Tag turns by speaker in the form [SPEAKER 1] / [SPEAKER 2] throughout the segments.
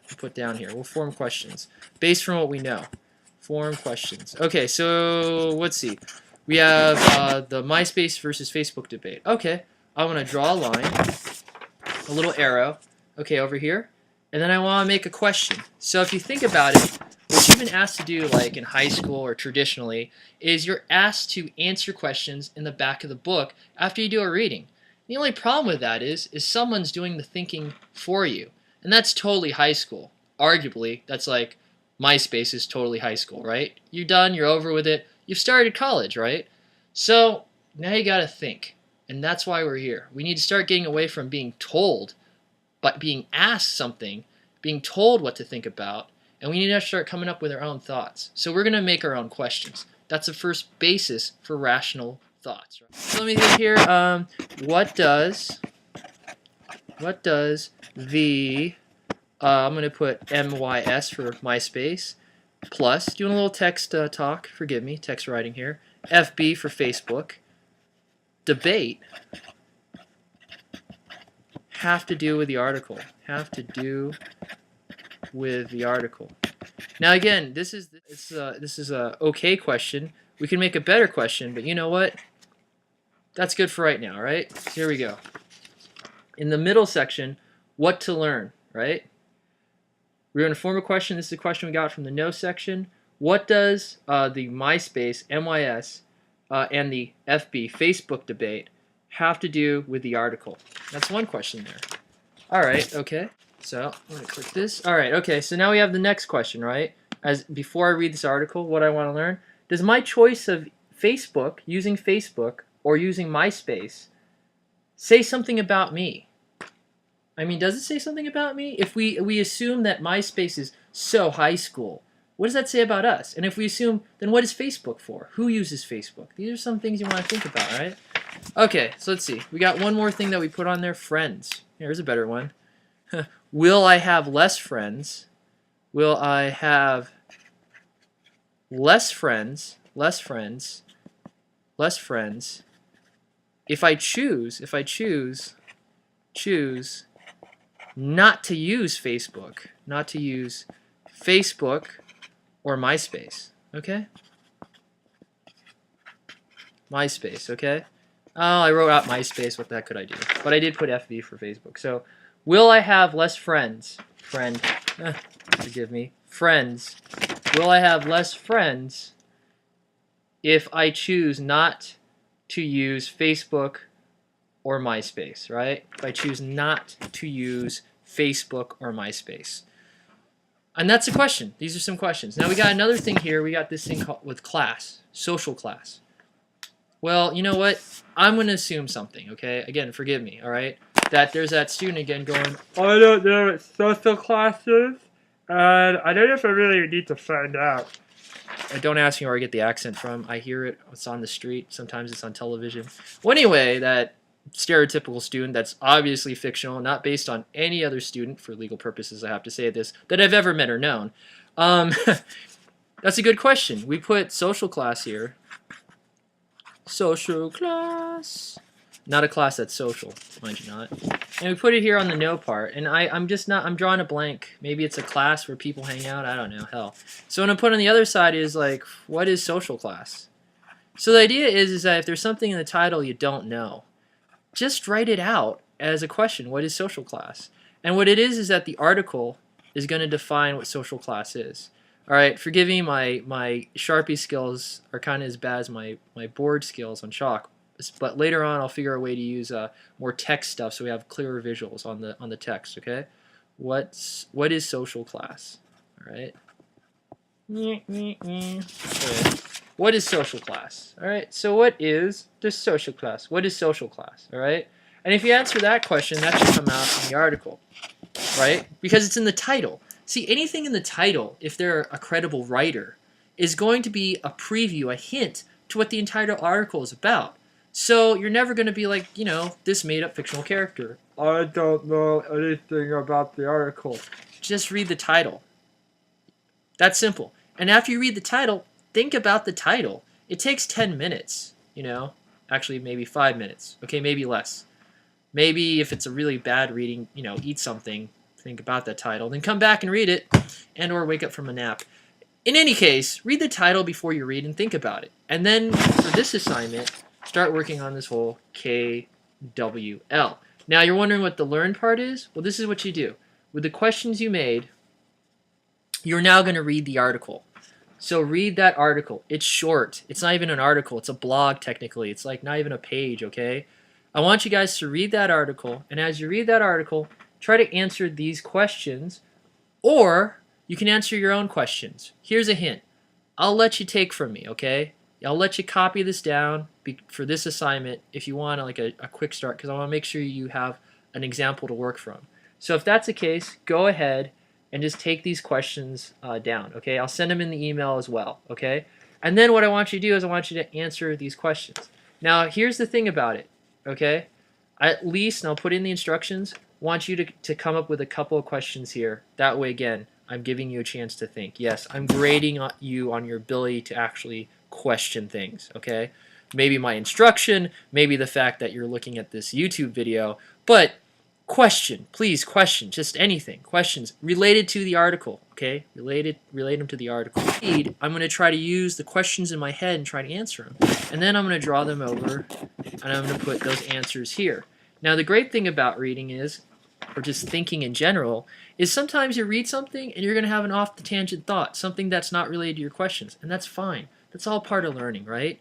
[SPEAKER 1] we'll put down here. We'll form questions based from what we know. Form questions. Okay, so let's see. We have the MySpace versus Facebook debate. Okay, I want to draw a line, a little arrow, okay, over here, and then I want to make a question. So if you think about it, what you've been asked to do, like in high school or traditionally, is you're asked to answer questions in the back of the book after you do a reading. The only problem with that is someone's doing the thinking for you, and that's totally high school. Arguably, that's like MySpace is totally high school, right? You're done, you're over with it. You've started college, right? So now you got to think, and that's why we're here. We need to start getting away from being told, but being asked something, being told what to think about, and we need to start coming up with our own thoughts. So we're going to make our own questions. That's the first basis for rational thoughts. Right? So let me think here. What does the I'm going to put MYS for MySpace. Plus, doing a little text talk, forgive me, text writing here. FB for Facebook. Debate have to do with the article. Have to do with the article. Now again, this is a okay question. We can make a better question, but you know what? That's good for right now, right? So here we go. In the middle section, what to learn, right? We're going to form a question. This is a question we got from the no section. What does the MySpace, MYS, and the FB, Facebook debate have to do with the article? That's one question there. All right, okay. So I'm going to click this. All right, okay. So now we have the next question, right? As before I read this article, what I want to learn. Does my choice of Facebook, using Facebook, or using MySpace say something about me? I mean, does it say something about me? If we assume that MySpace is so high school, what does that say about us? And if we assume, then what is Facebook for? Who uses Facebook? These are some things you want to think about, right? Okay, so let's see. We got one more thing that we put on there, friends. Here's a better one. Will I have less friends? Will I have less friends if I choose not to use Facebook or MySpace, okay? MySpace, okay? Oh, I wrote out MySpace, what the heck could I do? But I did put FB for Facebook. So, will I have less friends? Forgive me. Friends. Will I have less friends if I choose not to use Facebook or MySpace, right? If I choose not to use Facebook or MySpace. And that's a question. These are some questions. Now we got another thing here. We got this thing called with class, social class. Well, you know what? I'm going to assume something, okay? Again, forgive me, all right? That there's that student again going, I don't know what social class is, and I don't know if I really need to find out. Don't ask me where I get the accent from. I hear it. It's on the street. Sometimes it's on television. Well, anyway, that stereotypical student that's obviously fictional, not based on any other student, for legal purposes I have to say this, that I've ever met or known. That's a good question. We put social class here. Social class. Not a class that's social, mind you not. And we put it here on the no part, and I'm drawing a blank. Maybe it's a class where people hang out, I don't know, hell. So what I put on the other side is like, what is social class? So the idea is that if there's something in the title you don't know, just write it out as a question, what is social class? And what it is that the article is going to define what social class is. Alright, forgive me, my Sharpie skills are kind of as bad as my board skills on chalk. But later on, I'll figure a way to use more text stuff so we have clearer visuals on the text. Okay, what is social class? All right. What is social class? All right. So what is the social class? What is social class? All right. And if you answer that question, that should come out in the article, right? Because it's in the title. See, anything in the title, if they're a credible writer, is going to be a preview, a hint to what the entire article is about. So you're never going to be like, you know, this made-up fictional character. I don't know anything about the article. Just read the title. That's simple. And after you read the title, think about the title. It takes 10 minutes, you know. Actually, maybe 5 minutes. Okay, maybe less. Maybe if it's a really bad reading, you know, eat something, think about that title, then come back and read it, and or wake up from a nap. In any case, read the title before you read and think about it. And then for this assignment, start working on this whole KWL. Now you're wondering what the learn part is? Well, this is what you do. With the questions you made, you're now going to read the article. So read that article. It's short. It's not even an article. It's a blog technically. It's like not even a page, okay? I want you guys to read that article, and as you read that article, try to answer these questions, or you can answer your own questions. Here's a hint. I'll let you take from me, okay? I'll let you copy this down for this assignment if you want like a quick start, because I want to make sure you have an example to work from. So if that's the case, go ahead and just take these questions down, okay? I'll send them in the email as well, okay? And then what I want you to do is I want you to answer these questions. Now, here's the thing about it, okay? At least, and I'll put in the instructions, want you to come up with a couple of questions here. That way, again, I'm giving you a chance to think. Yes, I'm grading you on your ability to actually question things, okay? Maybe my instruction, maybe the fact that you're looking at this YouTube video, but question, please, question, just anything, questions related to the article, okay? Relate them to the article. I'm going to try to use the questions in my head and try to answer them. And then I'm going to draw them over, and I'm going to put those answers here. Now, the great thing about reading is, or just thinking in general, is sometimes you read something and you're going to have an off-the-tangent thought, something that's not related to your questions, and that's fine. That's all part of learning, right?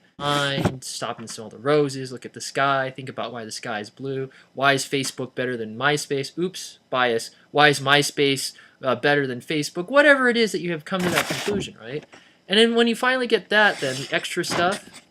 [SPEAKER 1] Stop and smell the roses, look at the sky, think about why the sky is blue. Why is Facebook better than MySpace? Oops, bias. Why is MySpace better than Facebook? Whatever it is that you have come to that conclusion, right? And then when you finally get that, then the extra stuff,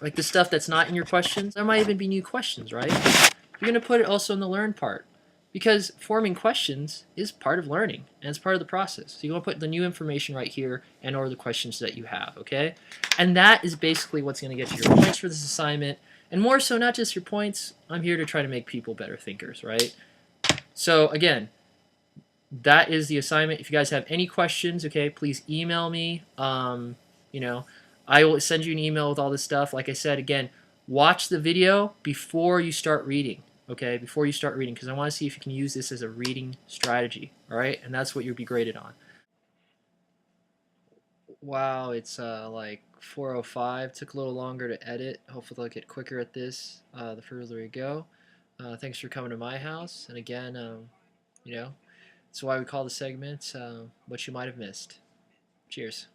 [SPEAKER 1] like the stuff that's not in your questions, there might even be new questions, right? You're going to put it also in the learn part. Because forming questions is part of learning, and it's part of the process. So you want to put the new information right here and or the questions that you have, okay? And that is basically what's going to get you your points for this assignment. And more so, not just your points, I'm here to try to make people better thinkers, right? So again, that is the assignment. If you guys have any questions, okay, please email me. You know, I will send you an email with all this stuff. Like I said, again, watch the video before you start reading. Okay, before you start reading, because I want to see if you can use this as a reading strategy, all right? And that's what you'll be graded on. Wow, it's like 4:05. Took a little longer to edit. Hopefully I'll get quicker at this the further we go. Thanks for coming to my house. And again, you know, that's why we call the segment What You Might Have Missed. Cheers.